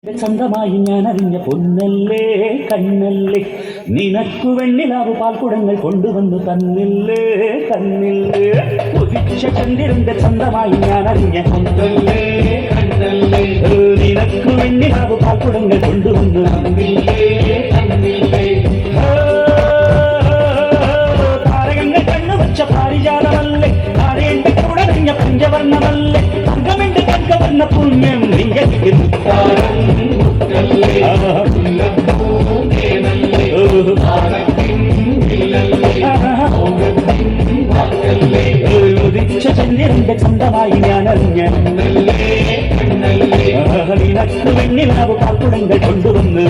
സ്വന്തമായി ഞാൻ അറിഞ്ഞ പൊന്നല്ലേ കണ്ണല്ലേ നിനക്കു വെണ്ണിലാവ് പാൽക്കുടങ്ങൾ കൊണ്ടുവന്നു തന്നില്ലേ തന്നില്ലേ ഉദിച്ച ചന്ദ്രന്റെ സ്വന്തമായി ഞാൻ അറിഞ്ഞ പൊന്നല്ലേ കണ്ണല്ലേ നിനക്കു വെണ്ണിലാവ് പാൽക്കുടങ്ങൾ കൊണ്ടുവന്നു തന്നില്ലേ തന്നില്ലേ താരകങ്ങൾ കണ്ണുവച്ച പാരിജാതമല്ലേ താരേന്റെ കൂടറിഞ്ഞ പഞ്ചവർണ്ണമല്ലേ തങ്കമെന്റെ തങ്കവർണ്ണ പുണ്യം നീയത്തിൽ ഉദിച്ച ചന്ദ്രന്റെ സ്വന്തമായി ഞാൻ അറിഞ്ഞ നിനക്ക് വെണ്ണിലാവ് പാൽക്കുടങ്ങൾ കൊണ്ടുവന്ന്